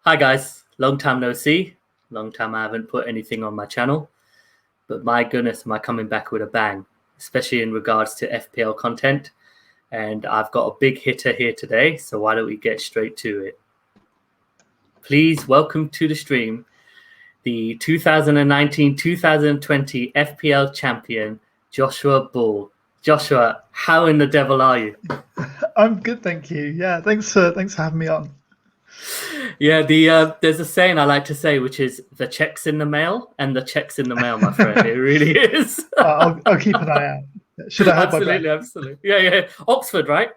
Hi guys, long time no see. Long time I haven't put anything on my channel. But my goodness, am I coming back with a bang, especially in regards to FPL content. And I've got a big hitter here today, so why don't we get straight to it. Please welcome to the stream the 2019-2020 FPL champion, Joshua Bull. Joshua, how in the devil are you? I'm good, thank you. Yeah, thanks for having me on. Yeah, there's a saying I like to say, which is the check's in the mail, and the check's in the mail, my friend. It really is. I'll keep an eye out. Should I hold my breath? Absolutely. Yeah. Oxford, right?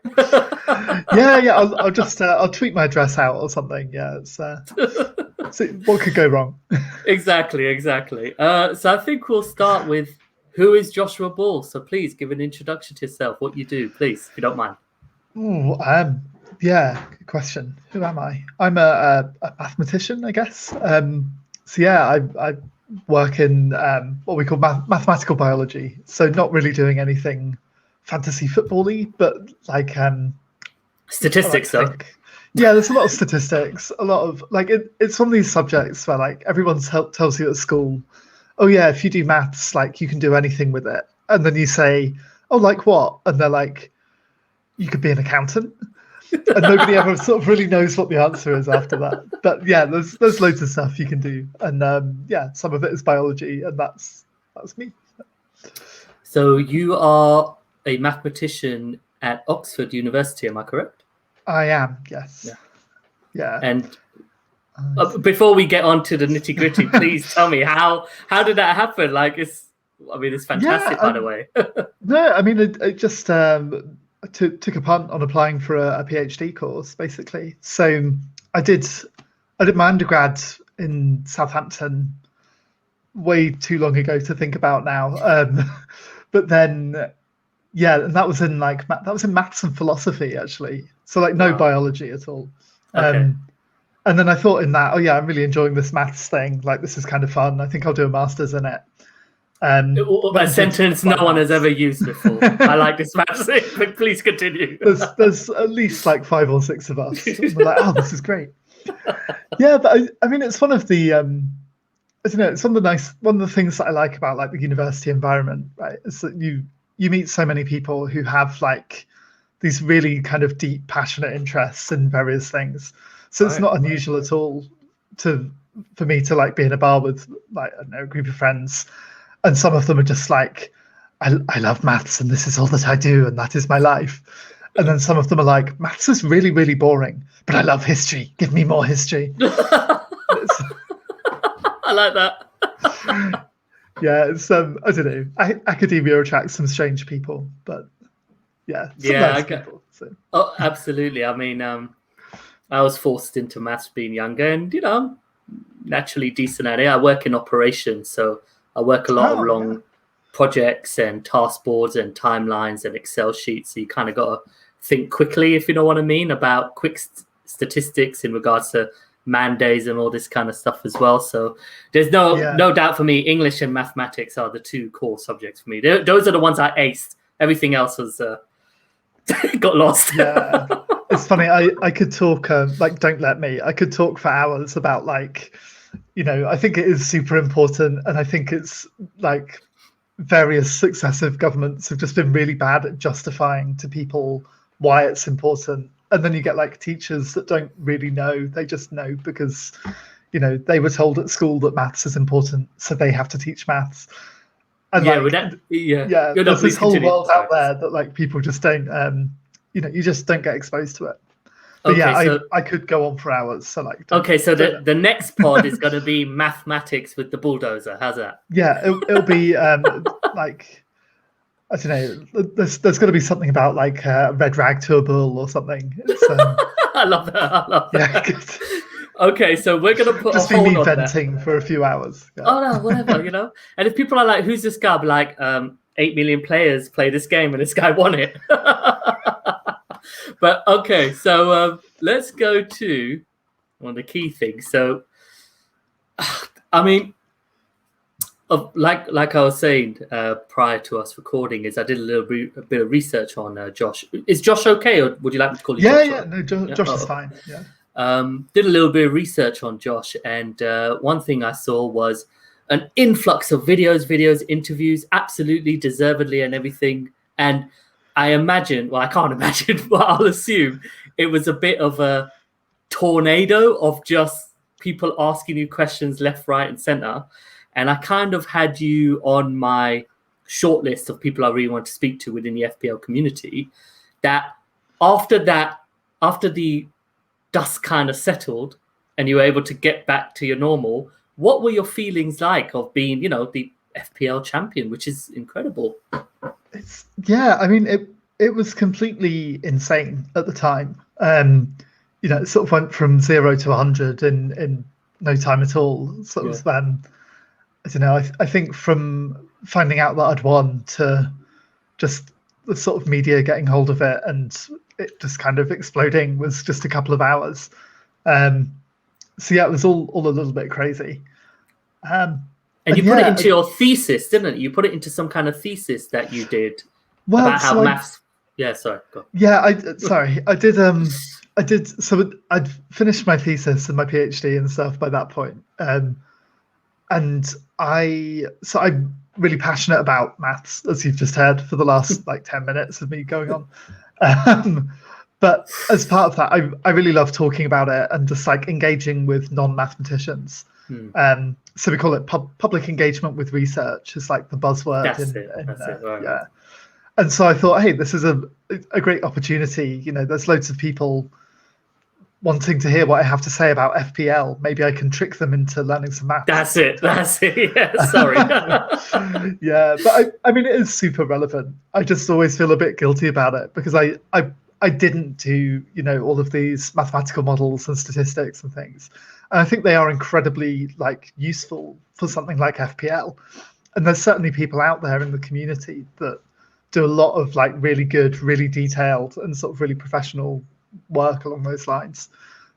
Yeah. I'll tweet my address out or something. Yeah, it's so what could go wrong? Exactly. So I think we'll start with who is Joshua Bull. So please give an introduction to yourself, what you do, please, if you don't mind. Ooh, yeah, good question. Who am I? I'm a mathematician, I guess. So yeah, I work in what we call mathematical biology. So not really doing anything fantasy football-y, but like Statistics, though. Yeah, there's a lot of statistics. A lot of it's one of these subjects where like everyone tells you at school, oh yeah, if you do maths, like you can do anything with it, and then you say, oh, like what? And they're like, you could be an accountant. And nobody ever sort of really knows what the answer is after that. But yeah, there's loads of stuff you can do, and yeah, some of it is biology, and that's me. So you are a mathematician at Oxford University, am I correct? I am, yes. Yeah. And before we get on to the nitty gritty, please tell me how did that happen? Like, it's fantastic, by the way. No, I mean, it just took a punt on applying for a PhD course, basically. So I did my undergrad in Southampton way too long ago to think about now. But then, yeah, and that was in maths and philosophy, actually. So like no biology at all. Okay. And then I thought in that, oh yeah, I'm really enjoying this maths thing. Like this is kind of fun. I think I'll do a master's in it. A sentence no one has ever used before. I like this maths thing, but please continue. There's at least like 5 or 6 of us. We're like, oh, this is great. Yeah, but I mean, it's one of the I don't know. It's one of the things that I like about like the university environment, right? Is that you meet so many people who have like these really kind of deep, passionate interests in various things. So it's not unusual at all for me to like be in a bar with like I don't know, a group of friends, and some of them are just like, I love maths and this is all that I do and that is my life. And then some of them are like, maths is really, really boring, but I love history. Give me more history. I like that. Yeah, it's I don't know. Academia attracts some strange people, but yeah, nice people. So. Oh, absolutely. I mean, I was forced into maths being younger, and I'm naturally decent at it. I work in operations, so I work a lot along projects and task boards and timelines and Excel sheets. So you kind of got to think quickly, if you know what I mean, about quick statistics in regards to man days and all this kind of stuff as well. So there's no doubt for me, English and mathematics are the two core subjects for me. Those are the ones I aced. Everything else was got lost. Yeah, it's funny. I could talk don't let me. I could talk for hours about like, I think it is super important, and I think it's like various successive governments have just been really bad at justifying to people why it's important. And then you get like teachers that don't really know. They just know because, they were told at school that maths is important, so they have to teach maths. And there's this whole world out there that like people just don't, you just don't get exposed to it. But I could go on for hours. So like, so the next pod is going to be mathematics with the bulldozer. How's that? Yeah, it'll be like. I don't know. There's going to be something about like red rag to a bull or something. I love that. Yeah, good. Okay, so we're going to put just a hold be me on venting that. For a few hours. Yeah. Oh no, whatever, And if people are like, "Who's this guy?" I'll be like, 8 million players play this game, and this guy won it. But okay, so let's go to one of the key things. So, I mean. Like I was saying prior to us recording, is I did a bit of research on Josh. Is Josh okay, or would you like me to call you Josh? Yeah, no, Josh is fine. Yeah. did a little bit of research on Josh, and one thing I saw was an influx of videos, interviews, absolutely deservedly and everything. And I imagine, well, I can't imagine, but I'll assume it was a bit of a tornado of just people asking you questions left, right, and center. And I kind of had you on my shortlist of people I really want to speak to within the FPL community. After the dust kind of settled and you were able to get back to your normal, what were your feelings like of being, the FPL champion, which is incredible? It was completely insane at the time. It sort of went from 0 to 100 in no time at all. I think from finding out that I'd won to just the sort of media getting hold of it and it just kind of exploding was just a couple of hours. It was all a little bit crazy. And you put it into your thesis, didn't it? You put it into some kind of thesis that you did about how maths. Yeah, sorry. Go on. Yeah, I did. So I'd finished my thesis and my PhD and stuff by that point. And I'm really passionate about maths, as you've just heard for the last 10 minutes of me going on. But as part of that, I really love talking about it and just engaging with non-mathematicians. So we call it public engagement with research. Is the buzzword. That's it. Right. Yeah. And so I thought, hey, this is a great opportunity. There's loads of people wanting to hear what I have to say about FPL. Maybe I can trick them into learning some maths. That's it. Yeah, sorry. Yeah, but it is super relevant. I just always feel a bit guilty about it because I didn't do, all of these mathematical models and statistics and things. And I think they are incredibly useful for something like FPL. And there's certainly people out there in the community that do a lot of really good, really detailed and sort of really professional work along those lines.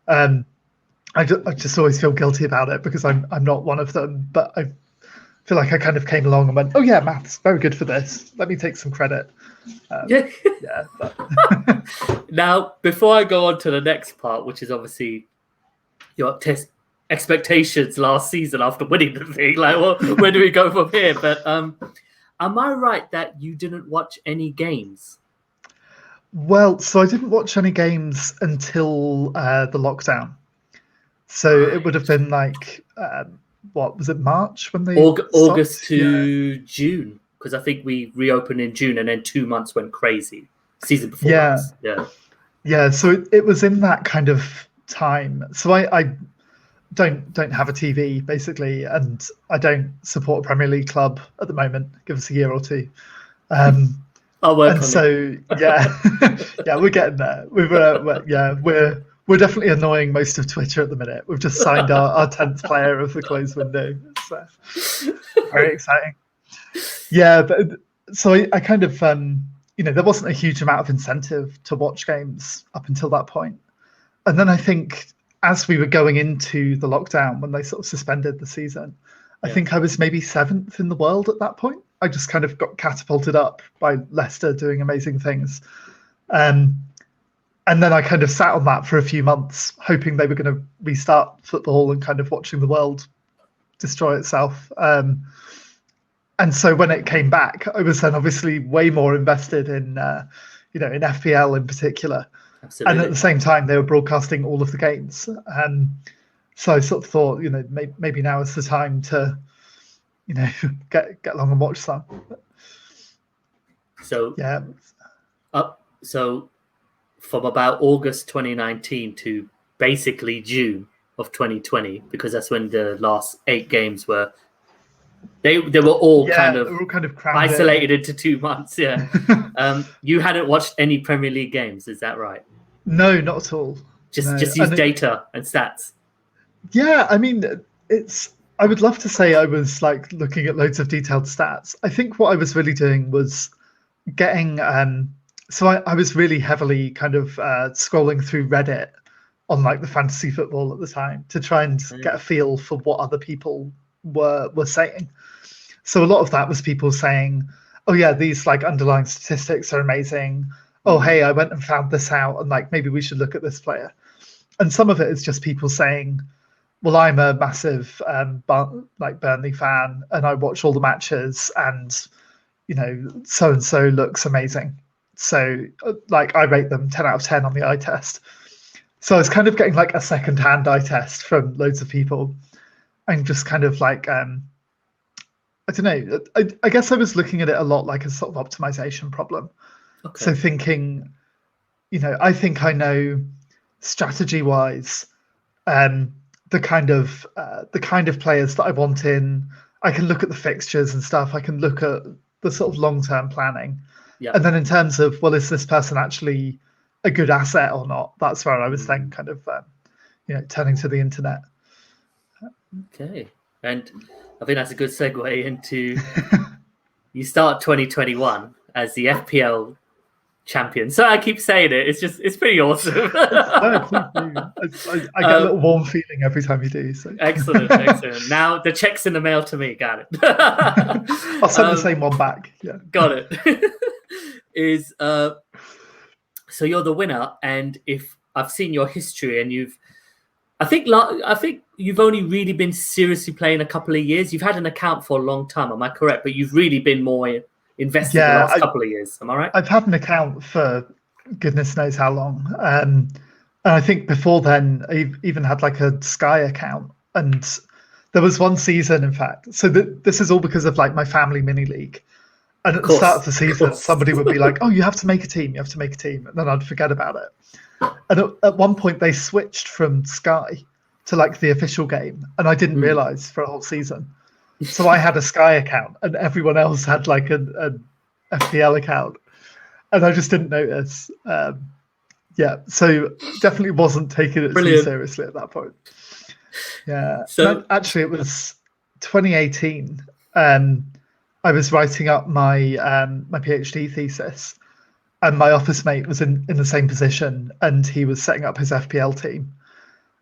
I just always feel guilty about it because I'm not one of them, but I feel like I kind of came along and went, oh yeah, maths, very good for this. Let me take some credit. Now, before I go on to the next part, which is obviously your expectations last season after winning the thing, where do we go from here? But am I right that you didn't watch any games? Well, so I didn't watch any games until the lockdown. So it would have been what was it, March when they August to June, because I think we reopened in June and then 2 months went crazy. Season before. Yeah. So it was in that kind of time. So I don't have a TV basically, and I don't support a Premier League club at the moment. Give us a year or two. I'll work on it. Yeah, we're getting there. We're definitely annoying most of Twitter at the minute. We've just signed our 10th player of the closed window. It's very exciting. Yeah, but so I kind of there wasn't a huge amount of incentive to watch games up until that point. And then I think as we were going into the lockdown, when they sort of suspended the season, I think I was maybe 7th in the world at that point. I just kind of got catapulted up by Leicester doing amazing things. And then I kind of sat on that for a few months, hoping they were going to restart football and kind of watching the world destroy itself. And so when it came back, I was then obviously way more invested in FPL in particular. Absolutely. And at the same time, they were broadcasting all of the games. So I sort of thought, maybe now is the time to, get along and watch some. So yeah. So from about August 2019 to basically June of 2020, because that's when the last 8 games were. They were all kind of isolated into 2 months. Yeah. You hadn't watched any Premier League games, is that right? No, not at all. Just use data and stats. Yeah, I mean, I would love to say I was looking at loads of detailed stats. I think what I was really doing was getting. So I was really heavily kind of scrolling through Reddit on the fantasy football at the time to try and get a feel for what other people were saying. So a lot of that was people saying, oh yeah, these underlying statistics are amazing. Oh hey, I went and found this out and maybe we should look at this player. and some of it is just people saying, well, I'm a massive Burnley fan, and I watch all the matches, and so and so looks amazing. So like I rate them 10 out of 10 on the eye test. So I was kind of getting like a second-hand eye test from loads of people, and just kind of like I don't know. I guess I was looking at it a lot like a sort of optimization problem. Okay. So thinking, I think I know strategy-wise the kind of players that I want in. I can look at the fixtures and stuff. I can look at the sort of long-term planning. Yeah. And then in terms of, well, is this person actually a good asset or not? That's where I was then kind of, turning to the internet. Okay. And I think that's a good segue into you start 2021 as the FPL champion. So I keep saying it. It's pretty awesome. No, please do. I get a little warm feeling every time you do. So excellent. Now the check's in the mail to me. Got it. I'll send the same one back. Yeah. Got it. So you're the winner, and if I've seen your history, and I think you've only really been seriously playing a couple of years. You've had an account for a long time, am I correct? But you've really been more invested the last couple of years, am I right? I've had an account for goodness knows how long, and I think before then I even had like a Sky account, and there was one season, in fact. So this is all because of like my family mini league. And at the start of the season, somebody would be like, "Oh, you have to make a team. You have to make a team," and then I'd forget about it. And at one point, they switched from Sky to like the official game, and I didn't realize for a whole season. So I had a Sky account, and everyone else had like an FPL account, and I just didn't notice. So definitely wasn't taking it too seriously at that point. Yeah. So actually, it was 2018. I was writing up my my PhD thesis, and my office mate was in the same position, and he was setting up his FPL team.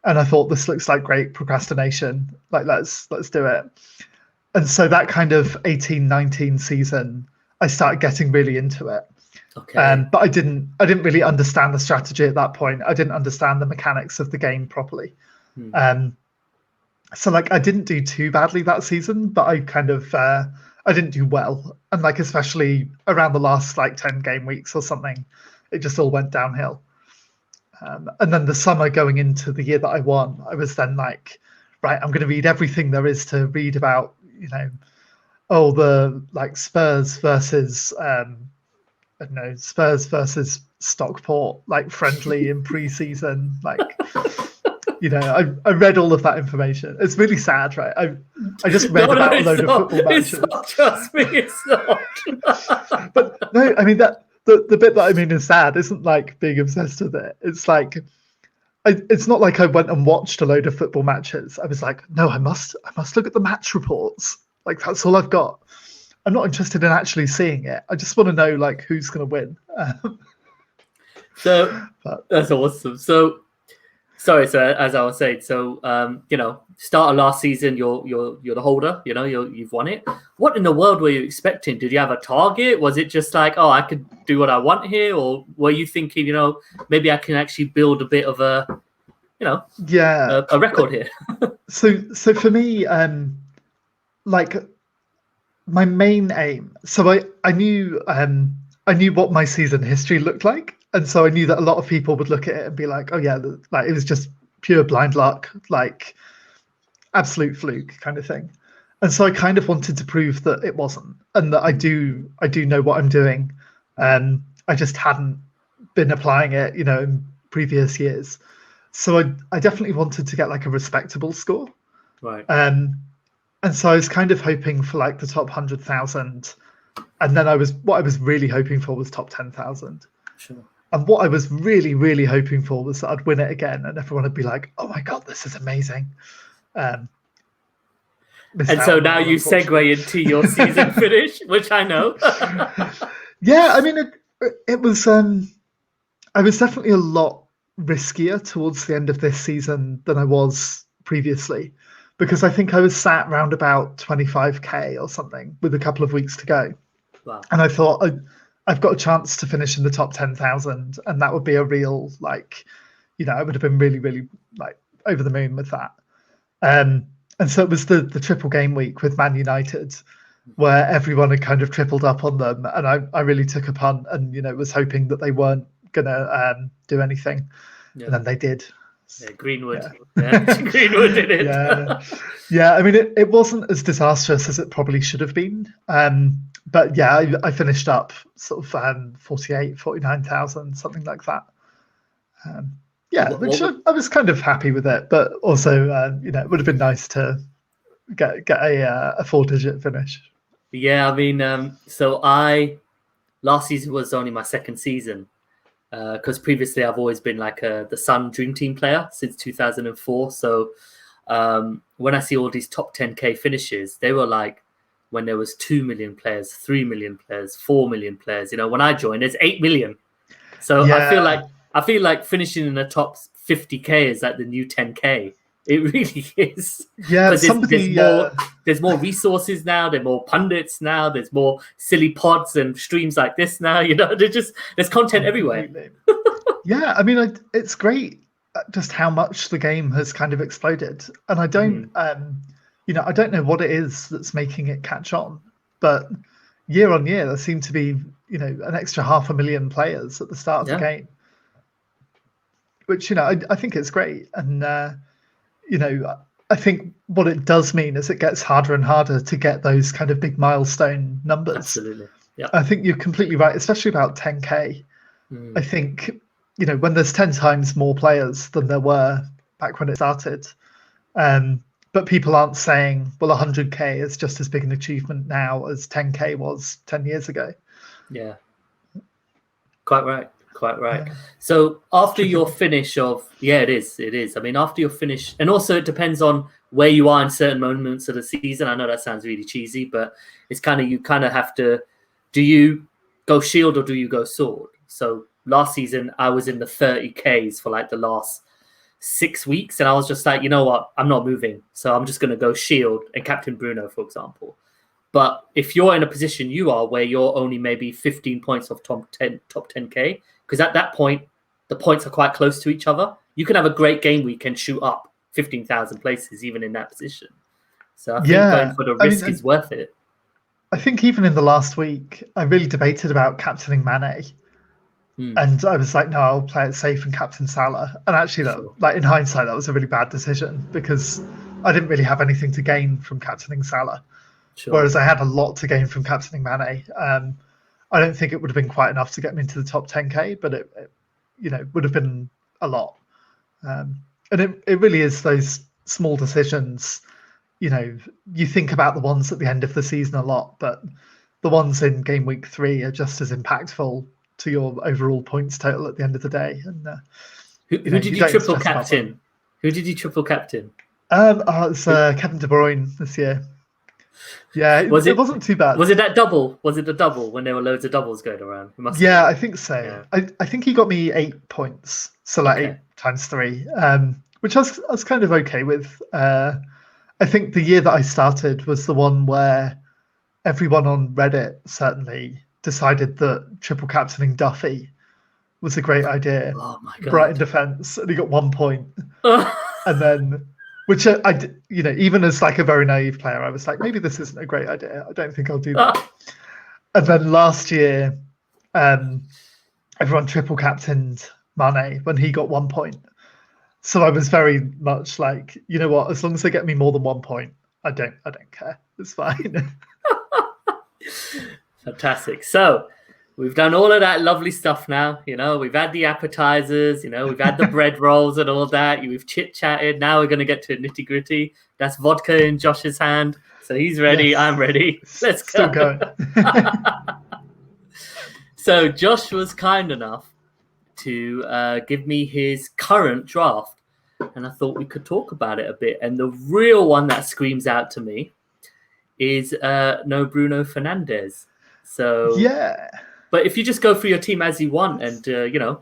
And I thought, this looks like great procrastination. Like, let's do it. And so that kind of 18-19 season, I started getting really into it. Okay. But I didn't really understand the strategy at that point. I didn't understand the mechanics of the game properly. So like I didn't do too badly that season, but I kind of I didn't do well, and like especially around the last like 10 game weeks or something, it just all went downhill. And then the summer going into the year that I won, I was then like, right, I'm going to read everything there is to read about, the like Spurs versus Spurs versus Stockport, like friendly in pre-season, like. I read all of that information. It's really sad, right? I just read about a load of football matches. It's not, trust me, it's not. But no, I mean that the bit that I mean is sad isn't like being obsessed with it. It's like it's not like I went and watched a load of football matches. I was like, no, I must look at the match reports. Like that's all I've got. I'm not interested in actually seeing it. I just want to know like who's going to win. That's awesome. So. Sorry, so as I was saying, start of last season, you're the holder. You've won it. What in the world were you expecting? Did you have a target? Was it just like, oh, I could do what I want here, or were you thinking, maybe I can actually build a bit of a record here? So for me, like my main aim. So I knew what my season history looked like. And so I knew that a lot of people would look at it and be like, oh, yeah, like it was just pure blind luck, like absolute fluke kind of thing. And so I kind of wanted to prove that it wasn't, and that I do know what I'm doing. I just hadn't been applying it, in previous years. So I definitely wanted to get like a respectable score. Right. And so I was kind of hoping for like the top 100,000. And then what I was really hoping for was top 10,000. Sure. And what I was really, really hoping for was that I'd win it again, and everyone would be like, "Oh my god, this is amazing!" And so now you segue into your season finish, which I know. Yeah, I mean, it was. I was definitely a lot riskier towards the end of this season than I was previously, because I think I was sat around about 25k or something with a couple of weeks to go. Wow. And I thought, I've got a chance to finish in the top 10,000, and that would be a real, like, I would have been really, really like over the moon with that. And so it was the triple game week with Man United, where everyone had kind of tripled up on them, and I really took a punt and was hoping that they weren't gonna do anything, and then they did. Yeah, Greenwood. Yeah. Greenwood did it. Yeah. I mean, it wasn't as disastrous as it probably should have been. But yeah, I finished up sort of 49,000, something like that. Which I was kind of happy with it, but also it would have been nice to get a 4-digit finish. Yeah, I mean, so last season was only my second season, because previously I've always been like the Sun Dream Team player since 2004. So when I see all these top 10K finishes, they were like when there was 2 million players, 3 million players, 4 million players. When I joined, there's 8 million. So I feel like finishing in the top 50K is like the new 10K. It really is. Yeah, there's more resources now. There's more pundits now. There's more silly pods and streams like this now. There's content everywhere. Yeah, I mean, it's great just how much the game has kind of exploded, and I don't, I don't know what it is that's making it catch on, but year on year there seem to be, an extra 500,000 players at the start of the game, which I think it's great, and I think what it does mean is it gets harder and harder to get those kind of big milestone numbers. Absolutely. Yeah. I think you're completely right, especially about 10K. I think, when there's 10 times more players than there were back when it started, but people aren't saying, well, 100K is just as big an achievement now as 10K was 10 years ago. Yeah. Quite right. Yeah. So after your finish of, it is. I mean, after your finish, and also it depends on where you are in certain moments of the season. I know that sounds really cheesy, but it's you kind of have to, do you go shield or do you go sword? So last season, I was in the 30Ks for like the last 6 weeks, and I was just like, you know what, I'm not moving. So I'm just going to go shield and Captain Bruno, for example. But if you're in a position you are where you're only maybe 15 points off top 10K, because at that point, the points are quite close to each other, you can have a great game week and shoot up 15,000 places even in that position. So I think going for the risk is worth it. I think even in the last week, I really debated about captaining Mane. And I was like, no, I'll play it safe and captain Salah. And actually, in hindsight, that was a really bad decision because I didn't really have anything to gain from captaining Salah. Sure. Whereas I had a lot to gain from captaining Mane. I don't think it would have been quite enough to get me into the top 10K, but it would have been a lot. And it really is those small decisions. You think about the ones at the end of the season a lot, but the ones in game week 3 are just as impactful to your overall points total at the end of the day. And who did you triple captain? Who did you triple captain? It's Kevin De Bruyne this year. Yeah, it wasn't too bad. Was it that double? Was it the double when there were loads of doubles going around? I think so. Yeah. I think he got me 8 points, so 8 times 3, which I was kind of okay with. I think the year that I started was the one where everyone on Reddit certainly decided that triple captaining Duffy was a great idea. Oh my God. Brighton defence, and he got 1 point. And then, which I even as like a very naive player, I was like, maybe this isn't a great idea. I don't think I'll do that. And then last year, everyone triple captained Mane when he got 1 point. So I was very much like, you know what? As long as they get me more than 1 point, I don't care. It's fine. Fantastic. So we've done all of that lovely stuff now. We've had the appetizers, we've had the bread rolls and all that. We've chit-chatted. Now we're going to get to nitty gritty. That's vodka in Josh's hand. So he's ready. Yes. I'm ready. Let's go. Still going. So Josh was kind enough to give me his current draft. And I thought we could talk about it a bit. And the real one that screams out to me is no Bruno Fernandes. So yeah. But if you just go through your team as you want, and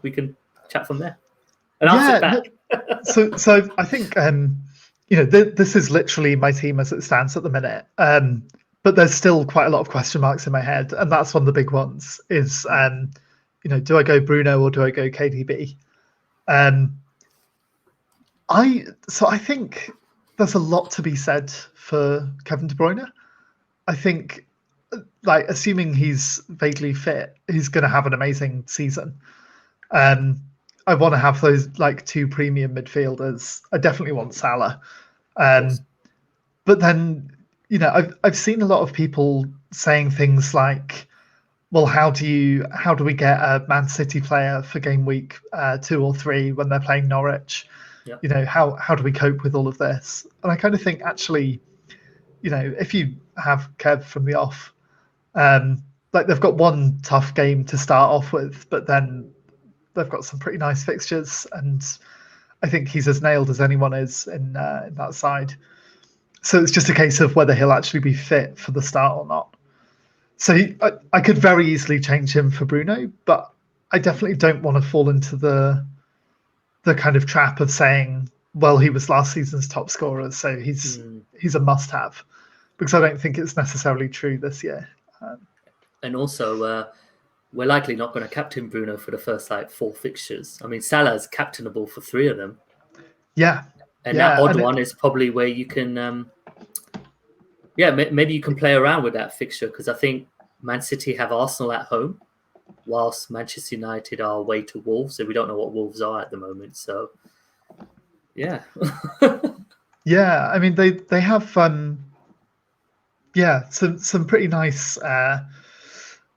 we can chat from there. And I'll sit back. So I think this is literally my team as it stands at the minute. But there's still quite a lot of question marks in my head, and that's one of the big ones. Is do I go Bruno or do I go KDB? I think there's a lot to be said for Kevin De Bruyne. I think, like, assuming he's vaguely fit, he's going to have an amazing season. I want to have those like two premium midfielders. I definitely want Salah. But then, I've seen a lot of people saying things like, well, how do we get a Man City player for game week 2 or 3 when they're playing Norwich? Yeah. How do we cope with all of this? And I kind of think, actually, if you have Kev from the off, like, they've got one tough game to start off with, but then they've got some pretty nice fixtures, and I think he's as nailed as anyone is in that side. So it's just a case of whether he'll actually be fit for the start or not. So I could very easily change him for Bruno, but I definitely don't want to fall into the kind of trap of saying, well, he was last season's top scorer, so he's a must-have, because I don't think it's necessarily true this year. And also, we're likely not going to captain Bruno for the first 4 fixtures. I mean, Salah's captainable for 3 of them. Yeah. And that odd one is probably where you can, maybe you can play around with that fixture, because I think Man City have Arsenal at home, whilst Manchester United are away to Wolves, and we don't know what Wolves are at the moment. So, yeah. Yeah, I mean, they have some pretty nice.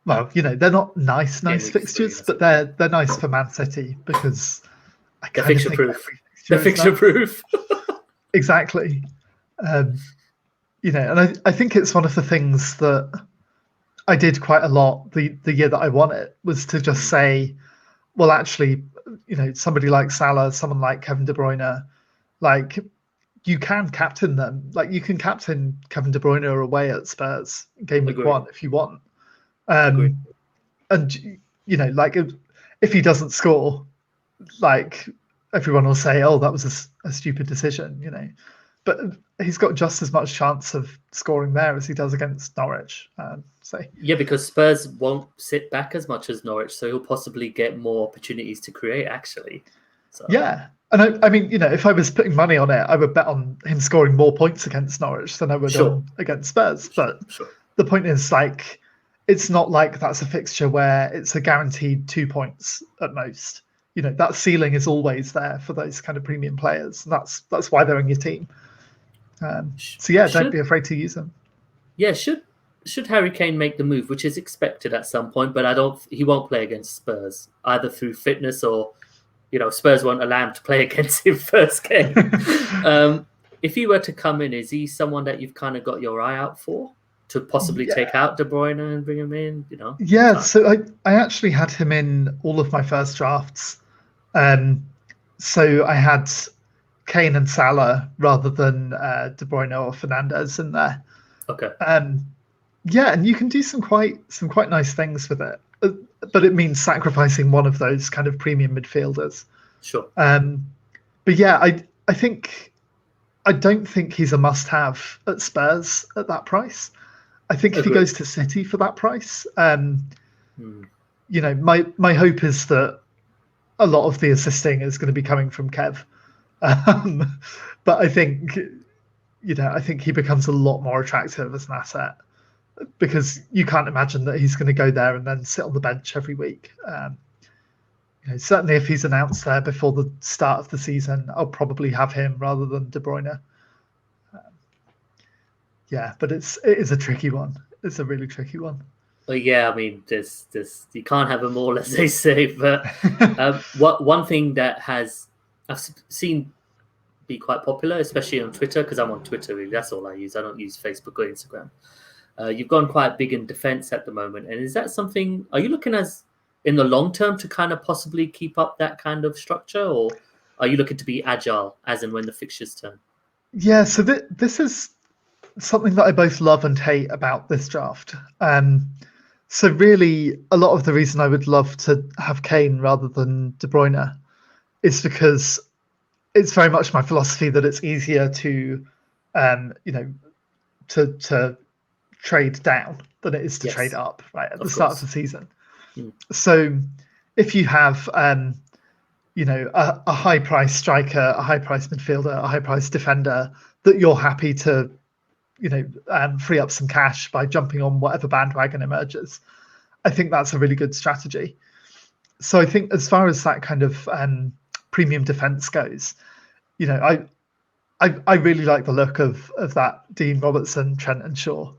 Well, they're not nice fixtures, but they're nice for Man City, because they're fixture proof. They're fixture proof. Exactly. And I think it's one of the things that I did quite a lot the year that I won it, was to just say, well, actually, somebody like Salah, someone like Kevin De Bruyne, like, you can captain them. Like, you can captain Kevin De Bruyne away at Spurs game week 1 if you want. And like, if he doesn't score, like, everyone will say, oh, that was a stupid decision, but he's got just as much chance of scoring there as he does against Norwich. Yeah, because Spurs won't sit back as much as Norwich, so he'll possibly get more opportunities to create, actually. So. Yeah. And I mean, if I was putting money on it, I would bet on him scoring more points against Norwich than I would on against Spurs. But the point is, like, it's not like that's a fixture where it's a guaranteed 2 points at most. That ceiling is always there for those kind of premium players. And that's why they're in your team. So yeah, don't be afraid to use them. Yeah, should Harry Kane make the move, which is expected at some point, but he won't play against Spurs, either through fitness or, Spurs won't allow him to play against him first game. If he were to come in, is he someone that you've kind of got your eye out for to possibly take out De Bruyne and bring him in? Yeah, so I actually had him in all of my first drafts. So I had Kane and Salah rather than De Bruyne or Fernandes in there. Okay. Yeah, and you can do some quite nice things with it, but it means sacrificing one of those kind of premium midfielders. Sure. But yeah, I don't think he's a must-have at Spurs at that price. I think if he goes to City for that price, my hope is that a lot of the assisting is going to be coming from Kev. But I think he becomes a lot more attractive as an asset, because you can't imagine that he's going to go there and then sit on the bench every week. Certainly if he's announced there before the start of the season, I'll probably have him rather than De Bruyne. Yeah, but it is a tricky one. It's a really tricky one. Well, yeah, I mean, this you can't have them all, as they say. But one thing that I've seen be quite popular, especially on Twitter, because I'm on Twitter, really. That's all I use. I don't use Facebook or Instagram. You've gone quite big in defense at the moment. And is that something, are you looking as in the long term to kind of possibly keep up that kind of structure, or are you looking to be agile as and when the fixtures turn? Yeah, so this is something that I both love and hate about this draft. So really, a lot of the reason I would love to have Kane rather than De Bruyne is because it's very much my philosophy that it's easier to, to trade down than it is to trade up, right, at the start of the season. So if you have, a high price striker, a high price midfielder, a high price defender that you're happy to, free up some cash by jumping on whatever bandwagon emerges. I think that's a really good strategy. So I think as far as that kind of premium defense goes, I really like the look of that Dean, Robertson, Trent, and Shaw.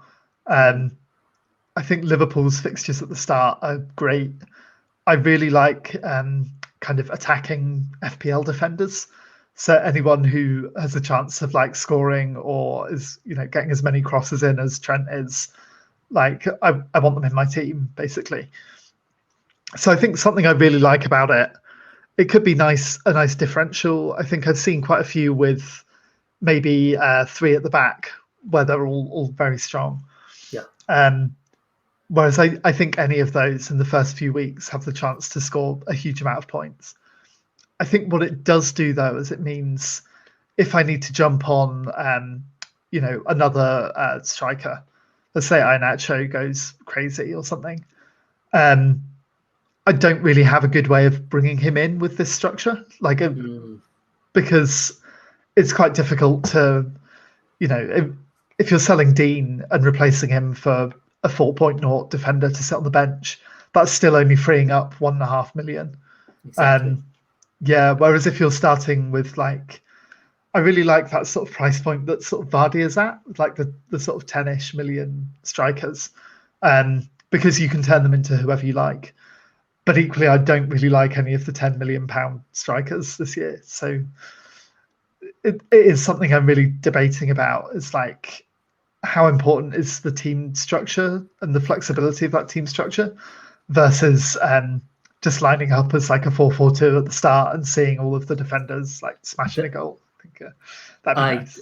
I think Liverpool's fixtures at the start are great. I really like kind of attacking FPL defenders. So anyone who has a chance of like scoring or is getting as many crosses in as Trent is, like I want them in my team basically. So I think something I really like about it, it could be a nice differential. I think I've seen quite a few with maybe 3 at the back where they're all very strong. Yeah. Whereas I think any of those in the first few weeks have the chance to score a huge amount of points. I think what it does do though is it means if I need to jump on another striker, let's say Iheanacho goes crazy or something, I don't really have a good way of bringing him in with this structure, because it's quite difficult to, if you're selling Dean and replacing him for a 4.0 defender to sit on the bench, that's still only freeing up 1.5 million. Exactly. Whereas if you're starting with I really like that sort of price point that sort of Vardy is at, like the sort of 10-ish million strikers, because you can turn them into whoever you like. But equally, I don't really like any of the £10 million strikers this year. So it is something I'm really debating about. Is like, how important is the team structure and the flexibility of that team structure versus just lining up as like a 4-4-2 at the start and seeing all of the defenders like smashing a goal. I think that'd be nice.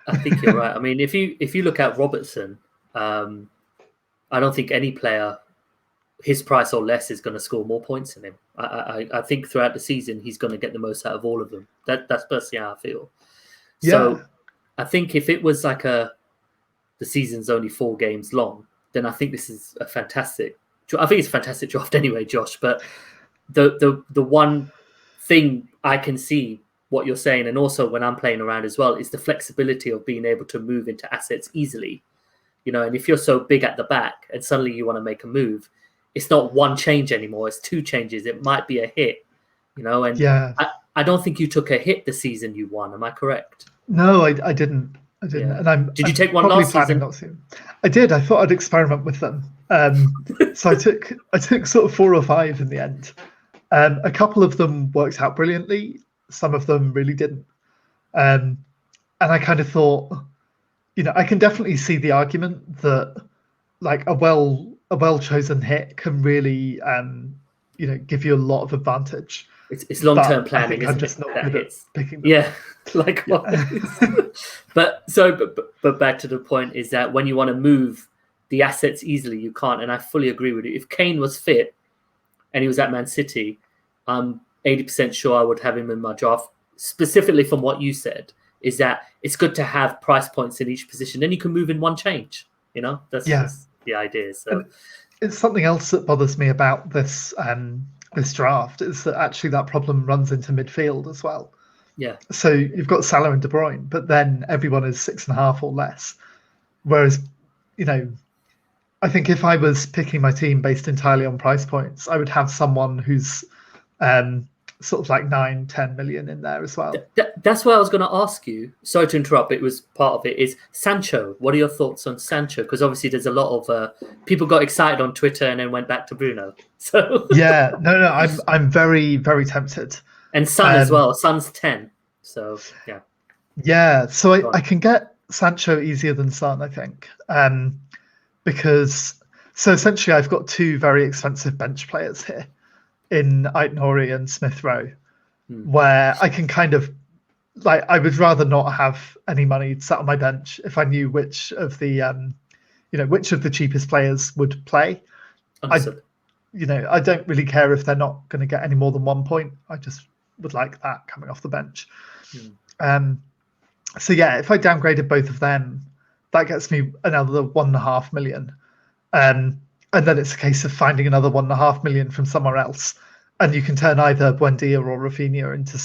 I think you're right. I mean, if you look at Robertson, I don't think any player, his price or less, is going to score more points than him. I think throughout the season he's going to get the most out of all of them. That's personally how I feel. So I think if it was like the season's only 4 games long, then I think this is a fantastic. I think it's a fantastic draft anyway, Josh. But the one thing I can see what you're saying, and also when I'm playing around as well, is the flexibility of being able to move into assets easily. And if you're so big at the back and suddenly you want to make a move, it's not one change anymore. It's 2 changes. It might be a hit, and I don't think you took a hit the season you won. Am I correct? No, I didn't. Yeah. And did you take one last season? Not to. I did. I thought I'd experiment with them. So I took sort of 4 or 5 in the end. A couple of them worked out brilliantly. Some of them really didn't. And I kind of thought, I can definitely see the argument that like a well chosen hit can really give you a lot of advantage. It's long-term planning, isn't I'm just it? not good at picking them. Yeah, but back to the point is that when you want to move the assets easily, you can't. And I fully agree with you. If Kane was fit and he was at Man City, I'm 80% sure I would have him in my draft. Specifically from what you said, is that it's good to have price points in each position. Then you can move in one change. That's the idea. So and it's something else that bothers me about this draft is that actually that problem runs into midfield as well. Yeah. So you've got Salah and De Bruyne, but then everyone is 6.5 or less. Whereas, I think if I was picking my team based entirely on price points, I would have someone who's sort of like 9-10 million in there as well. That's what I was going to ask you. Sorry to interrupt. It was part of it. Is Sancho? What are your thoughts on Sancho? Because obviously there's a lot of people got excited on Twitter and then went back to Bruno. So I'm very, very tempted. And Son as well. Son's 10. So So I can get Sancho easier than Son, I think, because essentially I've got 2 very expensive bench players here in Aït-Nouri and Smith Rowe, where I can kind of I would rather not have any money sat on my bench if I knew which of the which of the cheapest players would play. Understood. I don't really care if they're not going to get any more than 1 point. I just would like that coming off the bench. If I downgraded both of them, that gets me another 1.5 million. And then it's a case of finding another 1.5 million from somewhere else. and you can turn either Buendia or Rafinha into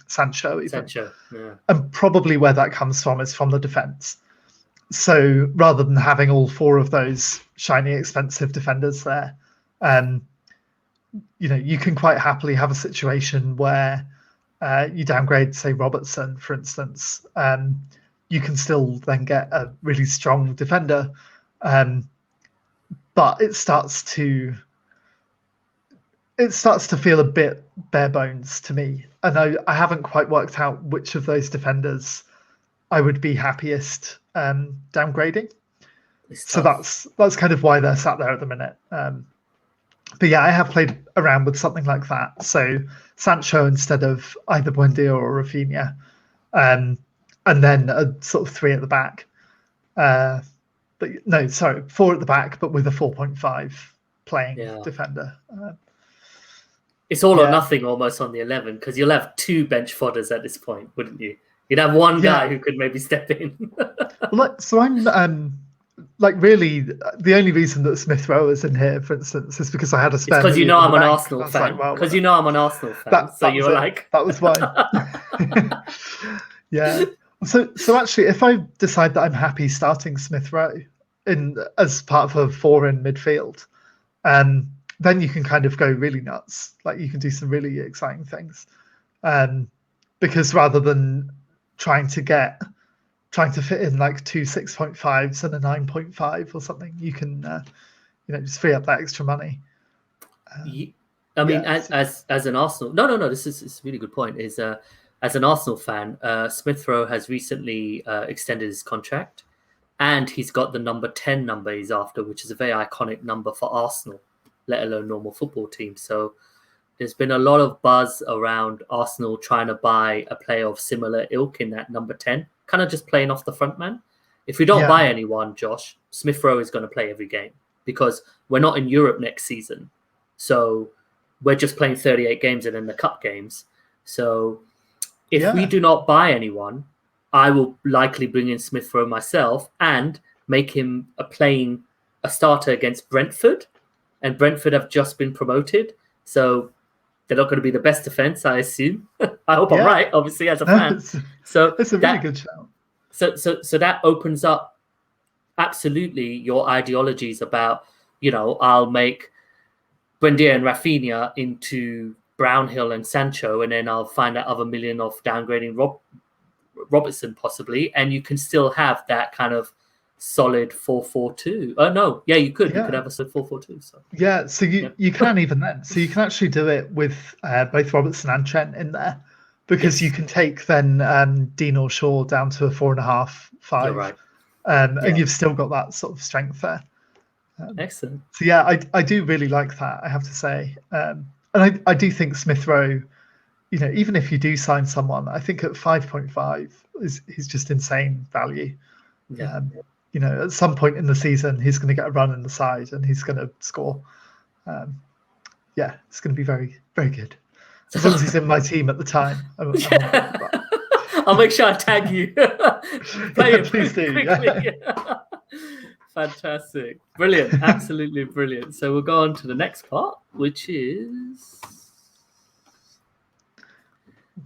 Sancho even. Sancho, yeah. And probably where that comes from is from the defence. So rather than having all 4 of those shiny, expensive defenders there, you can quite happily have a situation where you downgrade, say, Robertson, for instance. You can still then get a really strong defender, but it starts to feel a bit bare bones to me, and I haven't quite worked out which of those defenders I would be happiest downgrading. So that's kind of why they're sat there at the minute. But yeah, I have played around with something like that. So Sancho instead of either Buendia or Rafinha, and then a sort of 3 at the back. But no, sorry, 4 at the back, but with a 4.5 playing defender. It's all or nothing almost on the 11, because you'll have 2 bench fodders at this point, wouldn't you? You'd have one guy who could maybe step in. So I'm really the only reason that Smith Rowe is in here, for instance, is because I had a spare. It's because I'm an Arsenal fan. Because I'm an Arsenal fan. So you were like, that was why. Yeah. So actually, if I decide that I'm happy starting Smith Rowe as part of a 4 in midfield, then you can kind of go really nuts. Like you can do some really exciting things, because rather than trying to fit in like 2 6.5s and a 9.5 or something, you can just free up that extra money. I mean, as an Arsenal, no, this is a really good point. Is as an Arsenal fan, Smith Rowe has recently extended his contract, and he's got the number 10 number he's after, which is a very iconic number for Arsenal, let alone normal football teams. So there's been a lot of buzz around Arsenal trying to buy a player of similar ilk in that number 10, kind of just playing off the front man. If we don't buy anyone, Josh, Smith Rowe is going to play every game, because we're not in Europe next season. So we're just playing 38 games and then the cup games. So if we do not buy anyone, I will likely bring in Smith Rowe myself and make him a starter against Brentford. And Brentford have just been promoted. So they're not going to be the best defense, I assume. I hope I'm right, obviously, as a fan. So it's a really good shout. So that opens up absolutely your ideologies about, I'll make Buendia and Rafinha into Brownhill and Sancho, and then I'll find that other million of downgrading Robertson possibly, and you can still have that kind of solid 4-4-2. Oh no, you could. You could have a solid 4-4-2. So so you can even then. So you can actually do it with both Robertson and Trent in there, because you can take then Dean or Shaw down to a 4.5, 5. You're right. And you've still got that sort of strength there. Excellent. So I do really like that, I have to say. And I do think Smith Rowe, even if you do sign someone, I think at 5.5 he's just insane value. Yeah. At some point in the season, he's going to get a run in the side and he's going to score. It's going to be very, very good. As long as he's in my team at the time. I'll make sure I tag you. Please do. Yeah. Fantastic. Brilliant. Absolutely brilliant. So we'll go on to the next part, which is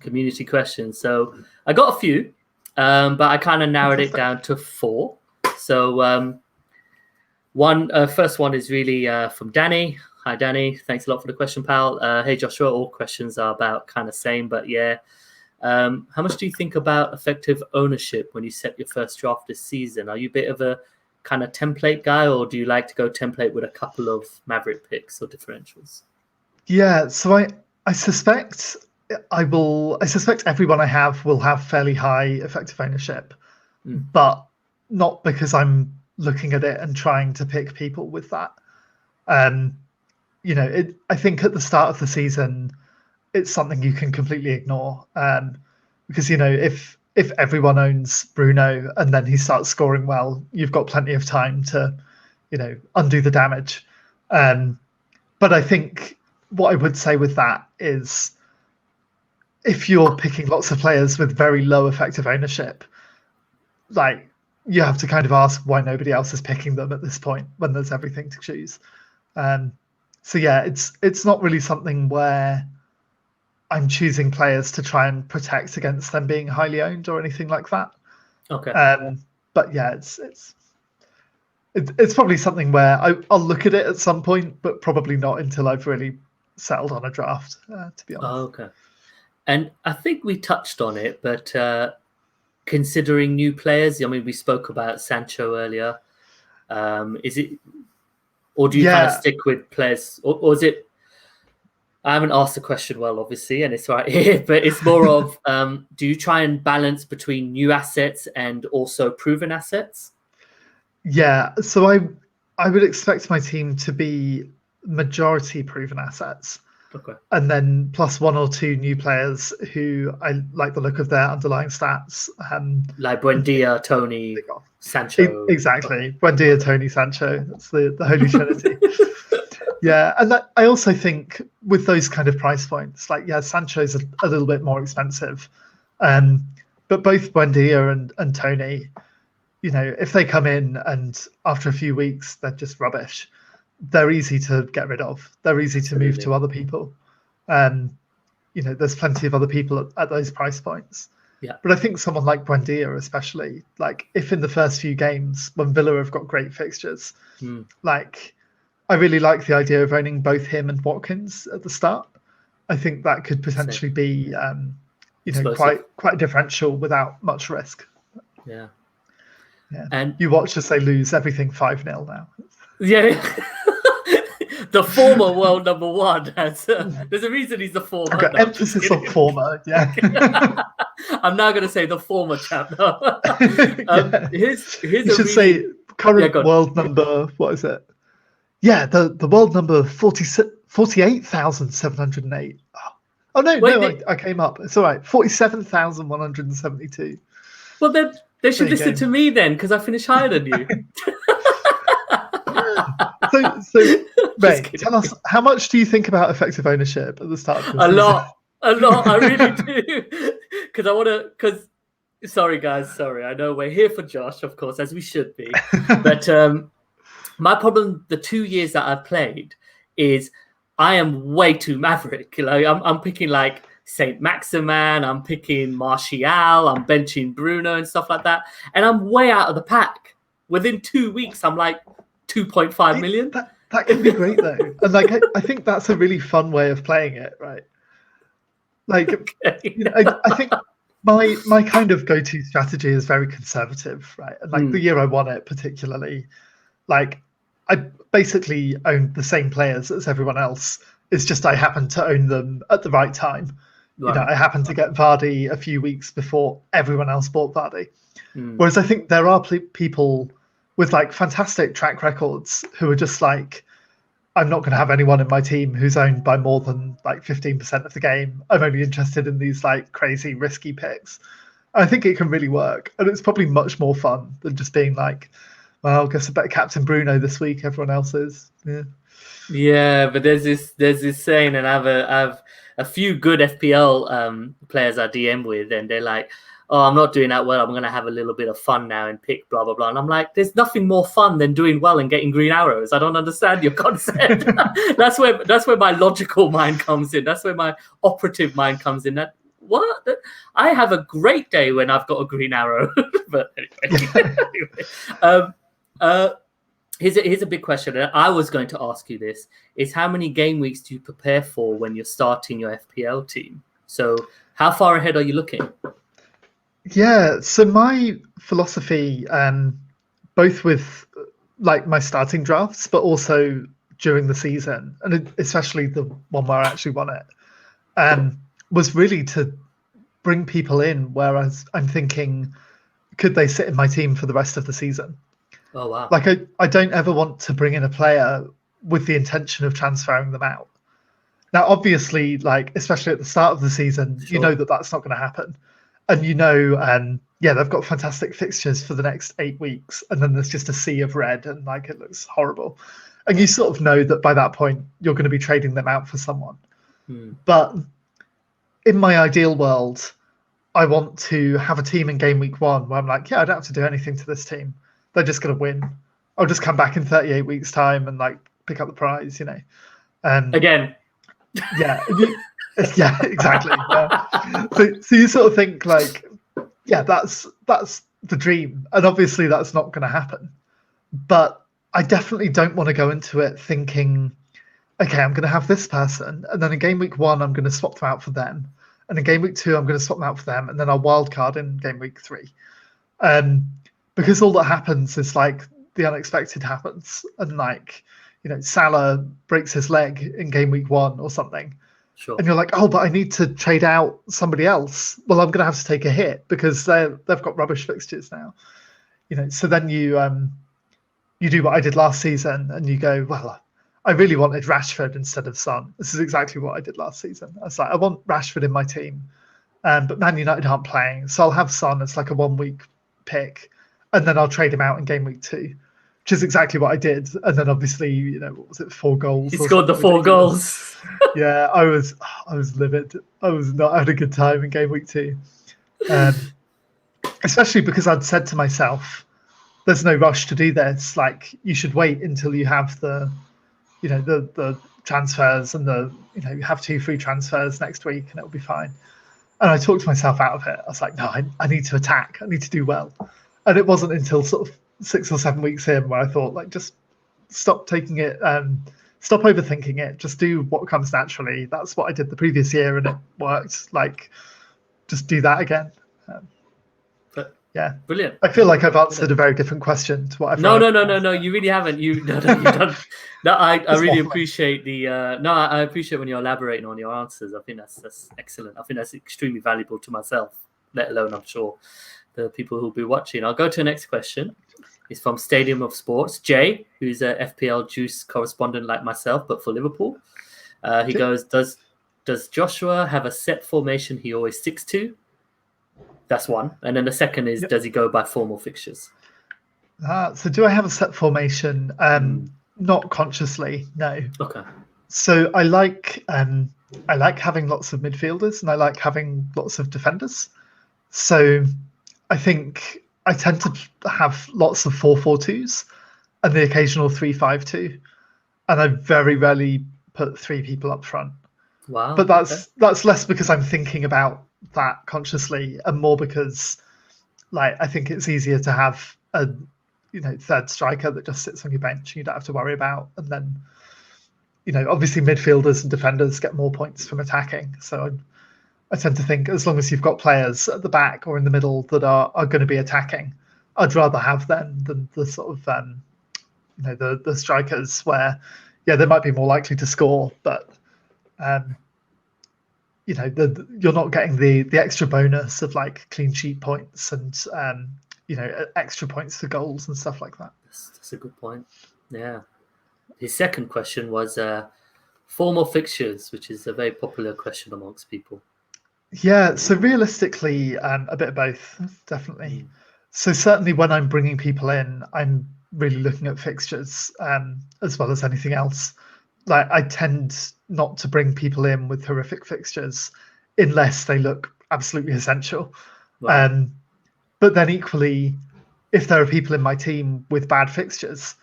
community questions. So I got a few, but I kind of narrowed it down to 4. So first one is really from Danny. Hi, Danny. Thanks a lot for the question, pal. Hey, Joshua. All questions are about kind of same, but how much do you think about effective ownership when you set your first draft this season? Are you a bit of a kind of template guy, or do you like to go template with a couple of maverick picks or differentials? Yeah, so I suspect everyone I have will have fairly high effective ownership, but not because I'm looking at it and trying to pick people with that. I think at the start of the season, it's something you can completely ignore, because if everyone owns Bruno and then he starts scoring well, you've got plenty of time to undo the damage. But I think what I would say with that is, if you're picking lots of players with very low effective ownership, like, you have to kind of ask why nobody else is picking them at this point when there's everything to choose. So yeah, it's not really something where I'm choosing players to try and protect against them being highly owned or anything like that. Okay. But yeah, it's probably something where I'll look at it at some point, but probably not until I've really settled on a draft, to be honest. Okay. And I think we touched on it, but considering new players, I mean, we spoke about Sancho earlier. Is it, or do you kind of stick with players, or is it? I haven't asked the question well, obviously, and it's right here, but it's more of do you try and balance between new assets and also proven assets? Yeah, so I would expect my team to be majority proven assets. Okay. And then plus one or two new players who I like the look of their underlying stats. Like Buendia, Tony, Sancho. Exactly. Buendia, Tony, Sancho. That's the Holy Trinity. Yeah, and I also think with those kind of price points, like, yeah, Sancho's a little bit more expensive. But both Buendia and Tony, if they come in and after a few weeks they're just rubbish, they're easy to get rid of. They're easy to move to other people. There's plenty of other people at those price points. Yeah. But I think someone like Buendia, especially, like if in the first few games when Villa have got great fixtures, like I really like the idea of owning both him and Watkins at the start. I think that could potentially be, quite a differential without much risk. Yeah. Yeah. And you watch as they lose everything 5-0 now. Yeah. The former world number one has. There's a reason he's the former. I've got emphasis on former. Yeah. I'm now going to say the former chap. Here's you should say current world number. What is it? Yeah, the world number 48,708. Oh no, I came up. It's all right. 47,172. Well, then they should listen to me then, because I finished higher than you. So Ray, tell us, how much do you think about effective ownership at the start of the season? A lot. I really do. Because sorry guys, I know we're here for Josh, of course, as we should be. But my problem, the 2 years that I've played, is I am way too maverick. Like I'm picking like Saint Maximan, I'm picking Martial, I'm benching Bruno and stuff like that, and I'm way out of the pack. Within 2 weeks, I'm like 2.5 million. That can be great though, and like I think that's a really fun way of playing it, right? Like I think my kind of go-to strategy is very conservative, right? And like the year I won it particularly, like I basically owned the same players as everyone else. It's just I happened to own them at the right time. Right. I happened to get Vardy a few weeks before everyone else bought Vardy. Whereas I think there are people with like fantastic track records who are just like, I'm not going to have anyone in my team who's owned by more than like 15% of the game. I'm only interested in these like crazy risky picks. I think it can really work. And it's probably much more fun than just being like, well, I guess I better captain Bruno this week. Everyone else is. Yeah, but there's this saying, and I have a few good FPL players I DM with, and they're like, oh, I'm not doing that well. I'm going to have a little bit of fun now and pick blah, blah, blah. And I'm like, there's nothing more fun than doing well and getting green arrows. I don't understand your concept. That's where my logical mind comes in. That's where my operative mind comes in. What? I have a great day when I've got a green arrow. But anyway. Here's a big question. And I was going to ask you this, is how many game weeks do you prepare for when you're starting your FPL team? So how far ahead are you looking? Yeah, so my philosophy, both with like my starting drafts, but also during the season, and especially the one where I actually won it, was really to bring people in whereas I'm thinking, could they sit in my team for the rest of the season? Oh, wow. Like I don't ever want to bring in a player with the intention of transferring them out. Now, obviously, like, especially at the start of the season, sure, you know that that's not going to happen. And they've got fantastic fixtures for the next 8 weeks. And then there's just a sea of red and like it looks horrible. And you sort of know that by that point, you're going to be trading them out for someone. But in my ideal world, I want to have a team in game week 1 where I'm like, yeah, I don't have to do anything to this team. They're just going to win. I'll just come back in 38 weeks time and like pick up the prize, Again. Yeah, yeah, exactly. Yeah. So you sort of think like, yeah, that's the dream, and obviously that's not going to happen. But I definitely don't want to go into it thinking, okay, I'm going to have this person, and then in game week 1 I'm going to swap them out for them, and in game week 2 I'm going to swap them out for them, and then I'll wildcard in game week 3. Because all that happens is like the unexpected happens, and like, Salah breaks his leg in game week 1 or something. Sure. And you're like, oh, but I need to trade out somebody else. Well, I'm going to have to take a hit because they've got rubbish fixtures now. So then you do what I did last season, and you go, well, I really wanted Rashford instead of Son. This is exactly what I did last season. I was like, I want Rashford in my team, but Man United aren't playing, so I'll have Son as like a 1-week pick, and then I'll trade him out in game week 2. Which is exactly what I did, and then obviously, what was it, 4 goals? He scored the 4 goals. Yeah, I was livid. I was not having a good time in game week 2, especially because I'd said to myself, "There's no rush to do this. Like, you should wait until you have the transfers and you have 2 free transfers next week, and it'll be fine." And I talked myself out of it. I was like, "No, I need to attack. I need to do well." And it wasn't until sort of 6 or 7 weeks in where I thought, like, just stop taking it, stop overthinking it. Just do what comes naturally. That's what I did the previous year, and it worked. Like, just do that again. Yeah, brilliant. I feel like I've answered a very different question to what I've. No. You really haven't. You done. No, I really appreciate the. I appreciate when you're elaborating on your answers. I think that's excellent. I think that's extremely valuable to myself, let alone I'm sure the people who'll be watching. I'll go to the next question. It's from Stadium of Sports. Jay, who's a FPL Juice correspondent like myself, but for Liverpool. He goes, does Joshua have a set formation he always sticks to? That's one. And then the second is, does he go by formal fixtures? So do I have a set formation? Not consciously, no. Okay. So I like having lots of midfielders, and I like having lots of defenders. So I think I tend to have lots of 4-4-2s and the occasional 3-5-2, and I very rarely put 3 people up front. Wow. But that's less because I'm thinking about that consciously, and more because, like, I think it's easier to have a third striker that just sits on your bench and you don't have to worry about. And then, obviously midfielders and defenders get more points from attacking. So I tend to think, as long as you've got players at the back or in the middle that are going to be attacking, I'd rather have them than the sort of the strikers where, they might be more likely to score, but you're not getting the extra bonus of like clean sheet points and extra points for goals and stuff like that. That's a good point. Yeah. His second question was formal fixtures, which is a very popular question amongst people. Yeah, so realistically, a bit of both, definitely. So certainly when I'm bringing people in, I'm really looking at fixtures as well as anything else. Like, I tend not to bring people in with horrific fixtures unless they look absolutely essential. Right. But then equally, if there are people in my team with bad fixtures,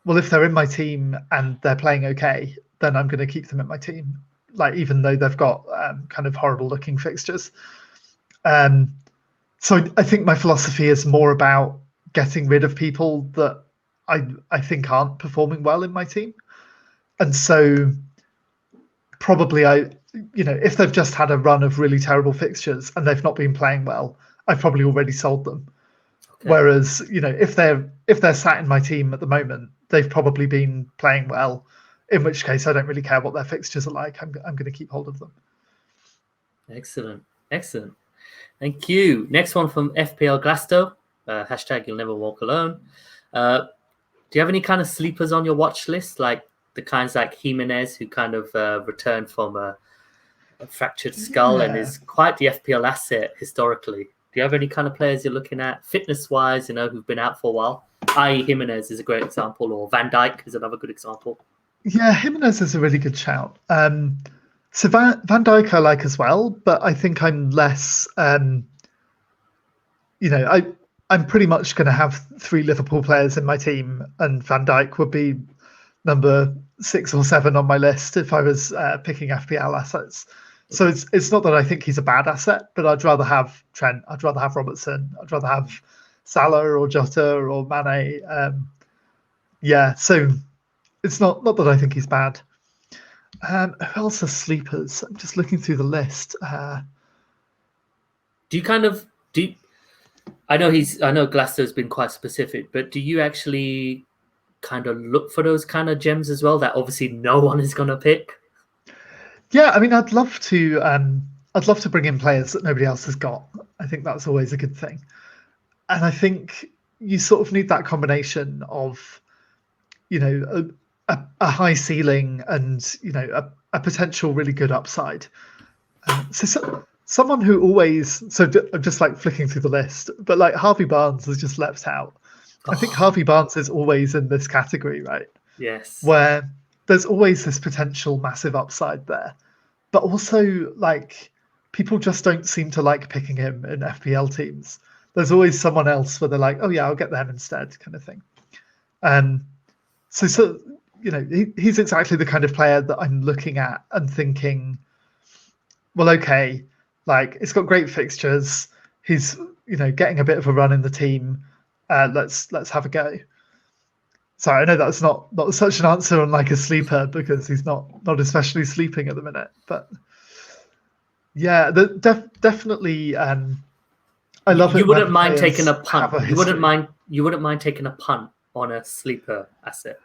well, if they're in my team and they're playing okay, then I'm going to keep them in my team, like, even though they've got kind of horrible looking fixtures. So I think my philosophy is more about getting rid of people that I think aren't performing well in my team. And so probably if they've just had a run of really terrible fixtures and they've not been playing well, I've probably already sold them. Okay. Whereas, if they're sat in my team at the moment, they've probably been playing well, in which case I don't really care what their fixtures are like. I'm going to keep hold of them. Excellent. Thank you. Next one from FPL Glasto. Hashtag you'll never walk alone. Do you have any kind of sleepers on your watch list? Like the kinds like Jimenez, who kind of returned from a fractured skull and is quite the FPL asset historically. Do you have any kind of players you're looking at, fitness-wise, who've been out for a while? I.e. Jimenez is a great example, or Van Dijk is another good example. Yeah, Jimenez is a really good shout. So Van Dijk I like as well, but I think I'm less... I'm pretty much going to have 3 Liverpool players in my team, and Van Dijk would be number 6 or 7 on my list if I was picking FPL assets. So it's not that I think he's a bad asset, but I'd rather have Trent, I'd rather have Robertson, I'd rather have Salah or Jota or Mane. So it's not that I think he's bad. Who else are sleepers? I'm just looking through the list. Do you I know Glasgow's been quite specific, but do you actually kind of look for those kind of gems as well that obviously no one is going to pick? Yeah, I mean, I'd love to bring in players that nobody else has got. I think that's always a good thing. And I think you sort of need that combination of, a high ceiling and, a potential really good upside. So someone who always, I'm just like flicking through the list, but like Harvey Barnes has just leapt out. I think Harvey Barnes is always in this category, right? Yes. Where there's always this potential massive upside there. But also, like, people just don't seem to like picking him in FPL teams. There's always someone else where they're like, oh yeah, I'll get them instead, kind of thing. So he's exactly the kind of player that I'm looking at and thinking, well, okay, like it's got great fixtures. He's getting a bit of a run in the team. Let's have a go. So I know that's not such an answer on like a sleeper because he's not especially sleeping at the minute. But yeah, definitely. I love it. You wouldn't mind taking a have punt. a You wouldn't history. mind taking a punt on a sleeper asset.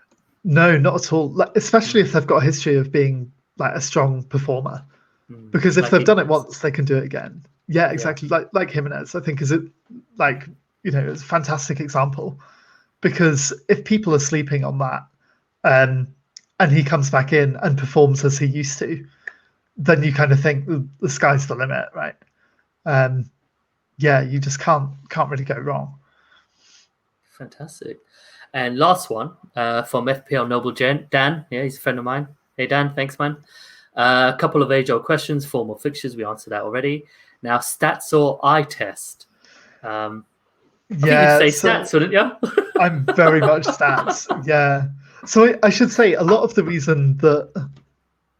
No, not at all. Like, especially if they've got a history of being like a strong performer. Because if Like they've done it Jimenez. once, they can do it again. Yeah, exactly. Like Jimenez, I think is it like it's a fantastic example. Because if people are sleeping on that, and he comes back in and performs as he used to, then you kind of think the sky's the limit, right? You just can't really go wrong. Fantastic. And last one from FPL Noble Dan. Yeah, he's a friend of mine. Hey Dan, thanks man. A couple of age-old questions, formal fixtures. We answered that already. Now, stats or eye test? I think you'd say stats, wouldn't you? I'm very much stats. Yeah. So I should say a lot of the reason that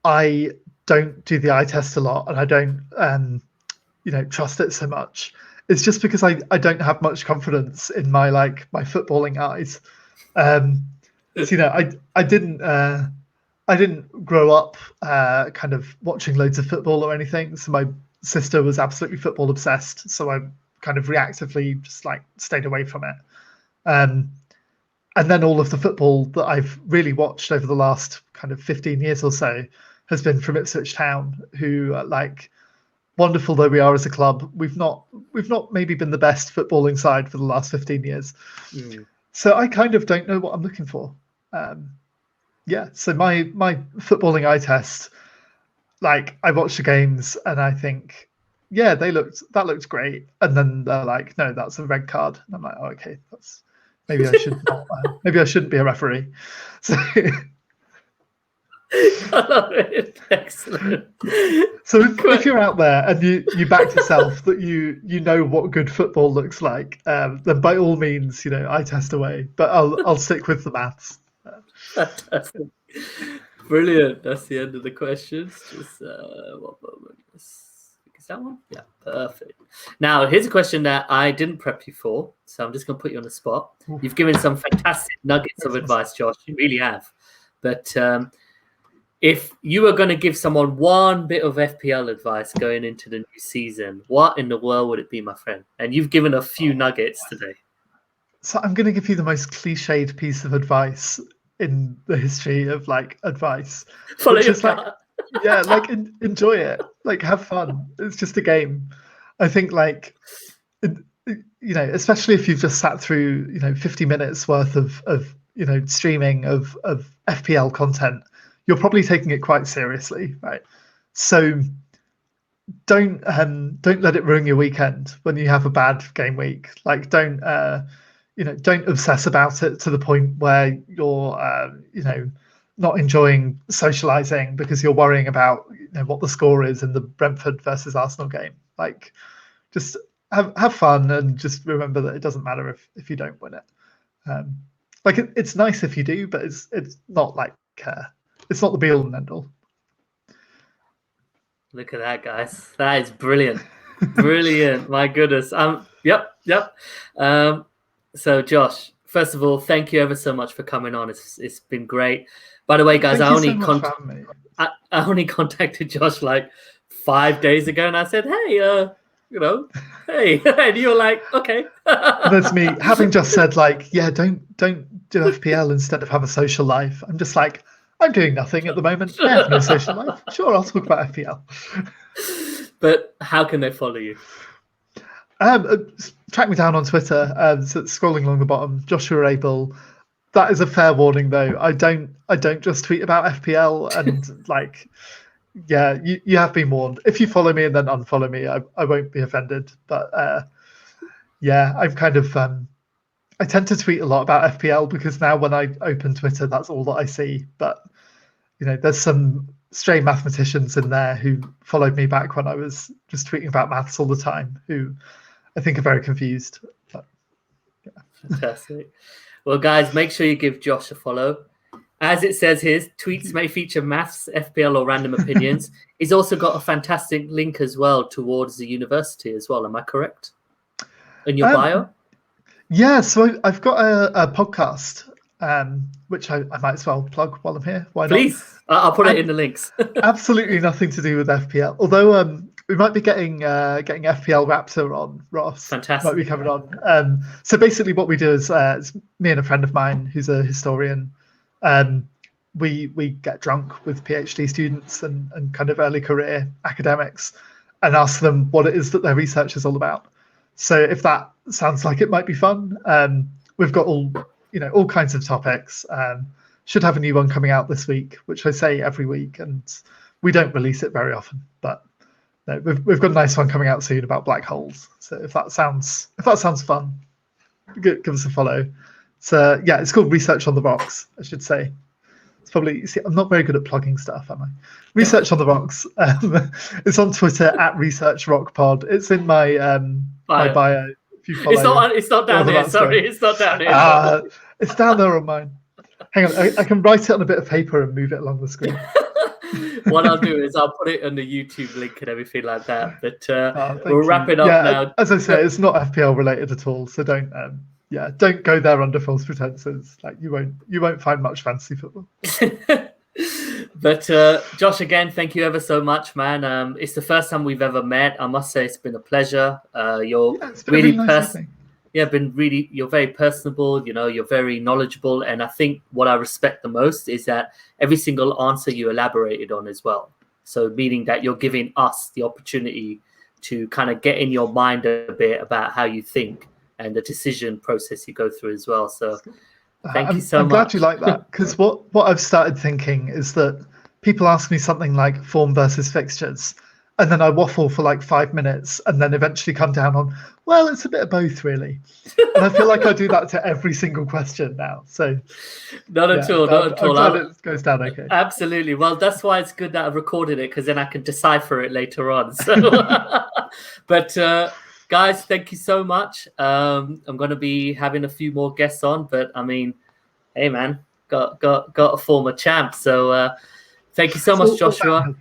I don't do the eye test a lot and I don't, trust it so much is just because I don't have much confidence in my footballing eyes. I didn't grow up kind of watching loads of football or anything. So my sister was absolutely football obsessed. So I kind of reactively just like stayed away from it. And then all of the football that I've really watched over the last kind of 15 years or so has been from Ipswich Town, who wonderful though we are as a club, we've not maybe been the best footballing side for the last 15 years. So I kind of don't know what I'm looking for. So my footballing eye test, like I watch the games and I think, yeah, that looked great, and then they're like, no, that's a red card, and I'm like, oh, okay, that's maybe I should not, maybe I shouldn't be a referee. So I love it. Excellent. So if you're out there and you back yourself that you know what good football looks like, then by all means, eye test away. But I'll stick with the maths. Fantastic. Brilliant. That's the end of the questions. Just one moment. Is that one? Yeah, perfect. Now, here's a question that I didn't prep you for, so I'm just going to put you on the spot. You've given some fantastic nuggets of advice, Josh. You really have. But if you were going to give someone one bit of FPL advice going into the new season, what in the world would it be, my friend? And you've given a few nuggets today. So I'm going to give you the most cliched piece of advice in the history of advice. Follow your heart. Enjoy it. Have fun. It's just a game. I think especially if you've just sat through 50 minutes worth of streaming of FPL content, you're probably taking it quite seriously, right? So don't let it ruin your weekend when you have a bad game week. Don't obsess about it to the point where you're not enjoying socializing because you're worrying about what the score is in the Brentford versus Arsenal game. Just have fun and just remember that it doesn't matter if you don't win it. It's nice if you do, but it's not it's not the be all and end all. Look at that, guys. That is brilliant. Brilliant. My goodness. Yep. So Josh, first of all, thank you ever so much for coming on. It's been great. By the way, guys, I only contacted Josh like 5 days ago, and I said, hey, hey, and you were like, okay. That's me having just said like, yeah, don't do FPL instead of have a social life. I'm just like, I'm doing nothing at the moment. I have no social life. Sure, I'll talk about FPL. But how can they follow you? Track me down on Twitter. So scrolling along the bottom, Joshua Abel. That is a fair warning, though. I don't just tweet about FPL and like, yeah, you have been warned. If you follow me and then unfollow me, I won't be offended. But yeah, I'm kind of I tend to tweet a lot about FPL because now when I open Twitter, that's all that I see. But there's some stray mathematicians in there who followed me back when I was just tweeting about maths all the time, who I think are very confused. But, yeah. Fantastic. Well, guys, make sure you give Josh a follow. As it says here, tweets may feature maths, FPL, or random opinions. He's also got a fantastic link as well towards the university as well. Am I correct? In your bio? Yeah, so I've got a podcast, which I might as well plug while I'm here. Why not? Please, I'll put it in the links. Absolutely nothing to do with FPL. Although we might be getting FPL Raptor on, Ross. Fantastic. Might be coming on. So basically what we do is it's me and a friend of mine who's a historian. We get drunk with PhD students and kind of early career academics and ask them what it is that their research is all about. So if that sounds like it might be fun, we've got all kinds of topics. Should have a new one coming out this week, which I say every week, and we don't release it very often. But no, we've got a nice one coming out soon about black holes. So if that sounds fun, give us a follow. So yeah, it's called Research on the Rocks, I should say. It's probably I'm not very good at plugging stuff, am I? Research on the Rocks. It's on Twitter @ResearchRockPod. It's in my my bio. If you follow, it's not down here. Sorry, it's not down here. It's down there on mine. Hang on, I can write it on a bit of paper and move it along the screen. What I'll do is I'll put it on the YouTube link and everything like that. But we'll wrap it up now. As I say, it's not FPL related at all, so don't go there under false pretenses. Like you won't find much fantasy football. But Josh, again, thank you ever so much, man. It's the first time we've ever met. I must say it's been a pleasure. You're really you're very personable, you're very knowledgeable. And I think what I respect the most is that every single answer you elaborated on as well. So meaning that you're giving us the opportunity to kind of get in your mind a bit about how you think and the decision process you go through as well. So thank you so much. I'm glad you like that, because what I've started thinking is that people ask me something like form versus fixtures, and then I waffle for like 5 minutes and then eventually come down on, well, it's a bit of both, really. And I feel like I do that to every single question now. So not at all. I'm glad it goes down okay. Absolutely. Well, that's why it's good that I've recorded it, because then I can decipher it later on. So, but guys, thank you so much. I'm going to be having a few more guests on, but I mean, hey man, got a former champ. So thank you so much, Joshua.